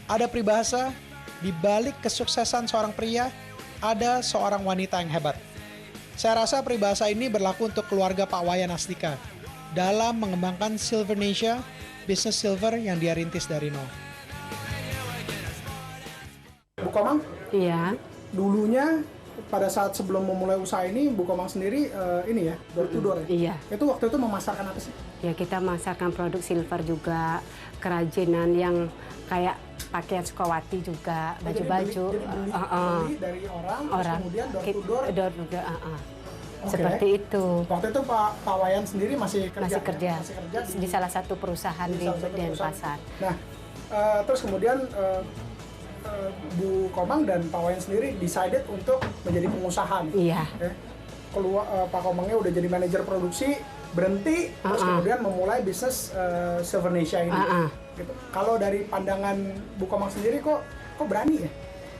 Ada peribahasa, di balik kesuksesan seorang pria, ada seorang wanita yang hebat. Saya rasa peribahasa ini berlaku untuk keluarga Pak Wayan Astika dalam mengembangkan Silvernesia, bisnis silver yang dia rintis dari nol. Bu Komang? Iya. Dulunya pada saat sebelum memulai usaha ini, Bu Komang sendiri ini ya, door to door ya? Iya. Itu waktu itu memasarkan apa sih? Ya kita masarkan produk silver juga, kerajinan yang kayak pakaian Sukawati juga, baju-baju. Beli dari orang. Kemudian door to door. Okay. Seperti itu. Waktu itu Pak Wayan sendiri masih kerja. Masih kerja di salah satu perusahaan di Denpasar. Nah, terus kemudian Bu Komang dan Pak Wayan sendiri decided untuk menjadi pengusaha. Iya. Keluar Pak Komangnya udah jadi manajer produksi, berhenti, terus kemudian memulai bisnis Silvernesia ini. Gitu. Kalau dari pandangan Bu Komang sendiri kok berani ya?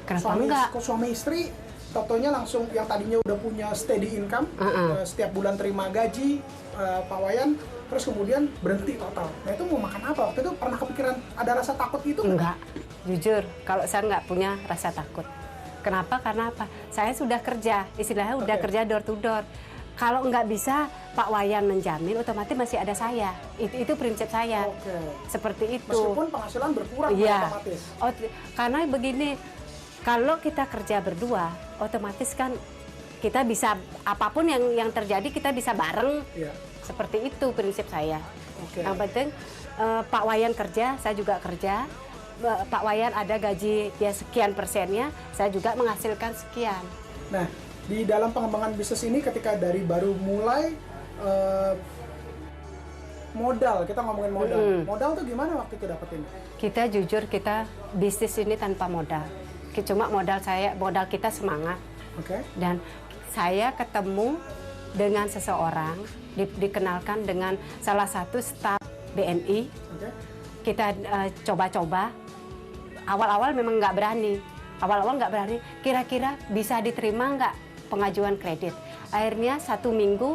Kenapa enggak? Kok suami istri totonya langsung yang tadinya udah punya steady income, setiap bulan terima gaji Pak Wayan, terus kemudian berhenti total. Nah itu mau makan apa? Waktu itu pernah kepikiran ada rasa takut itu? Enggak, jujur kalau saya nggak punya rasa takut. Kenapa? Karena apa? Saya sudah kerja, istilahnya udah kerja door to door. Kalau nggak bisa Pak Wayan menjamin, otomatis masih ada saya. Itu prinsip saya. Seperti itu. Meskipun penghasilan berkurang otomatis. Karena begini, kalau kita kerja berdua, otomatis kan kita bisa apapun yang terjadi kita bisa bareng. Seperti itu prinsip saya. Yang penting Pak Wayan kerja, saya juga kerja. Pak Wayan ada gaji dia sekian persennya, saya juga menghasilkan sekian. Nah, di dalam pengembangan bisnis ini ketika dari baru mulai modal, kita ngomongin modal. Modal tuh gimana waktu itu dapetin? Kita jujur, kita bisnis ini tanpa modal. Cuma modal kita semangat. Dan saya ketemu dengan seseorang, dikenalkan dengan salah satu staf BNI. Kita coba-coba. Awal-awal memang nggak berani. Kira-kira bisa diterima nggak pengajuan kredit. Akhirnya 1 minggu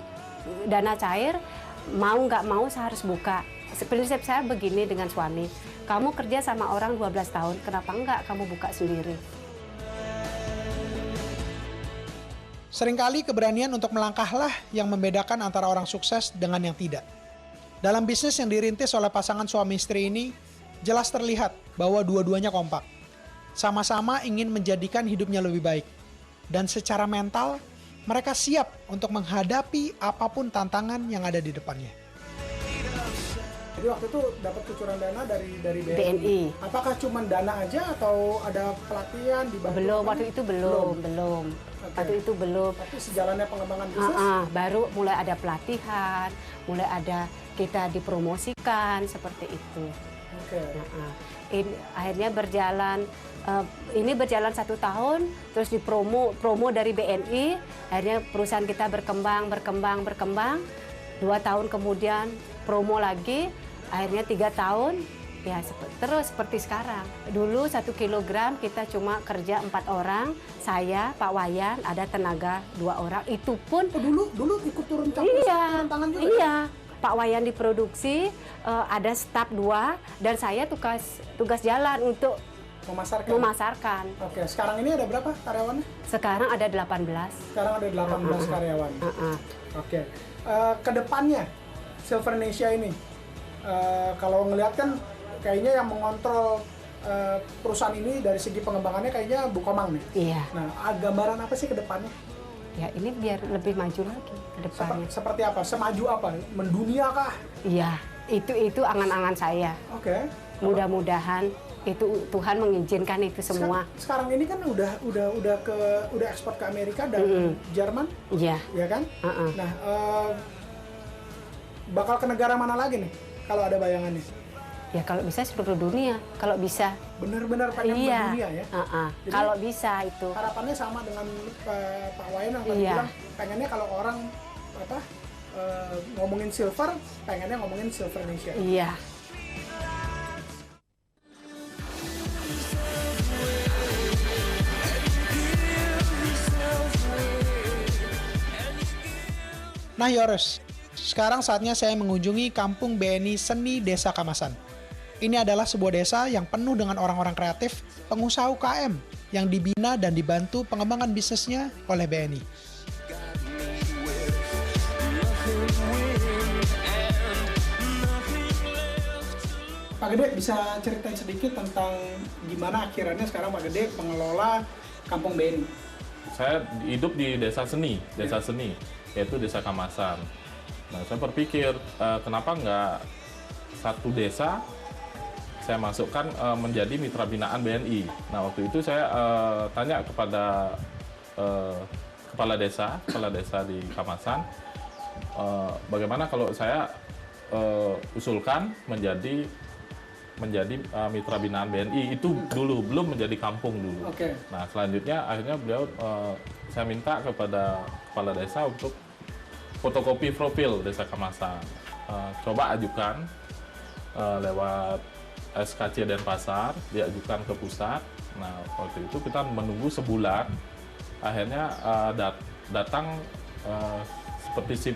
dana cair, mau nggak mau saya harus buka. Prinsip saya begini dengan suami, kamu kerja sama orang 12 tahun, kenapa nggak kamu buka sendiri? Seringkali keberanian untuk melangkahlah yang membedakan antara orang sukses dengan yang tidak. Dalam bisnis yang dirintis oleh pasangan suami istri ini, jelas terlihat bahwa dua-duanya kompak. Sama-sama ingin menjadikan hidupnya lebih baik. Dan secara mental, mereka siap untuk menghadapi apapun tantangan yang ada di depannya. Jadi waktu itu dapat kucuran dana dari BNI. Apakah cuma dana aja atau ada pelatihan di bawah? Belum, waktu itu belum. Waktu itu belum. Tapi sejalannya pengembangan bisnis? Baru mulai ada pelatihan, mulai ada kita dipromosikan seperti itu. Akhirnya berjalan. Ini berjalan 1 tahun, terus promo dari BNI, akhirnya perusahaan kita berkembang. 2 tahun kemudian promo lagi, akhirnya 3 tahun, ya terus seperti sekarang. Dulu 1 kilogram kita cuma kerja 4 orang, saya, Pak Wayan, ada tenaga 2 orang, itu pun... Dulu ikut turun tangan juga? Iya. Pak Wayan diproduksi, ada staf 2, dan saya tugas jalan untuk memasarkan. Oke, sekarang ini ada berapa karyawannya? Sekarang ada 18. Sekarang ada 18 karyawan. Oke. Kedepannya Silvernesia ini, kalau ngelihat kan kayaknya yang mengontrol perusahaan ini dari segi pengembangannya kayaknya Bu Komang nih. Iya. Nah, gambaran apa sih kedepannya? Ya ini biar lebih maju lagi ke depannya. Seperti apa? Semaju apa? Mendunia kah? Iya, itu angan-angan saya. Mudah-mudahan itu Tuhan mengizinkan itu semua. Sekarang ini kan udah ekspor ke Amerika dan Jerman. Iya. Ya kan? Nah, bakal ke negara mana lagi nih kalau ada bayangannya? Ya kalau bisa seluruh dunia, kalau bisa. Benar-benar pengen mendunia ya? Jadi, kalau bisa itu. Harapannya sama dengan Pak Wayan yang tadi bilang, pengennya kalau orang ngomongin silver, pengennya ngomongin Silvernesia. Iya. Nah Yoris, sekarang saatnya saya mengunjungi kampung BNI Seni Desa Kamasan. Ini adalah sebuah desa yang penuh dengan orang-orang kreatif, pengusaha UKM yang dibina dan dibantu pengembangan bisnisnya oleh BNI. Pak Gede bisa ceritain sedikit tentang gimana akhirnya sekarang Pak Gede mengelola Kampung BNI? Saya hidup di desa seni, yaitu Desa Kamasan. Nah, saya berpikir kenapa nggak satu desa saya masukkan menjadi mitra binaan BNI. Nah, waktu itu saya tanya kepada kepala desa di Kamasan, bagaimana kalau saya usulkan menjadi mitra binaan BNI. Itu dulu, belum menjadi kampung dulu. Okay. Nah, selanjutnya akhirnya beliau, saya minta kepada kepala desa untuk fotokopi profil Desa Kamasan. Coba ajukan lewat SKC Denpasar, diajukan ke pusat. Nah, waktu itu kita menunggu sebulan. Akhirnya datang seperti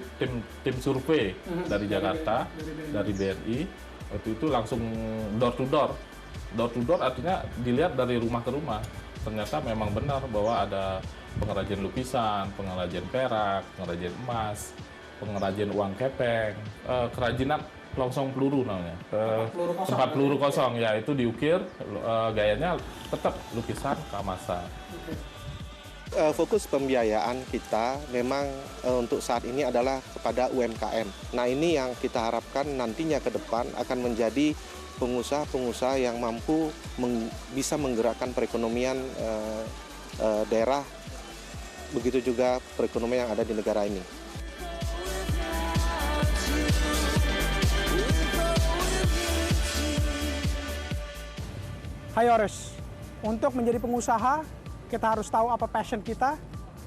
tim survei dari Jakarta, dari BNI. Waktu itu langsung door to door artinya dilihat dari rumah ke rumah. Ternyata memang benar bahwa ada pengrajin lukisan, pengrajin perak, pengrajin emas, pengrajin uang kepeng, kerajinan longsong peluru namanya, tempat peluru kosong ya, itu diukir, gayanya tetap lukisan Kamasan. Fokus pembiayaan kita memang untuk saat ini adalah kepada UMKM. Nah, ini yang kita harapkan nantinya ke depan akan menjadi pengusaha-pengusaha yang mampu bisa menggerakkan perekonomian daerah, begitu juga perekonomian yang ada di negara ini. Hai Yoris, untuk menjadi pengusaha, kita harus tahu apa passion kita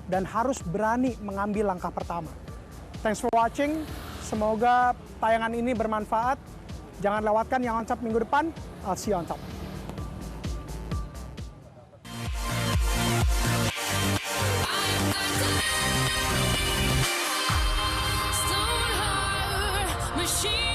dan harus berani mengambil langkah pertama. Thanks for watching. Semoga tayangan ini bermanfaat. Jangan lewatkan yang on top minggu depan. I'll see you on top. Stone heart machine.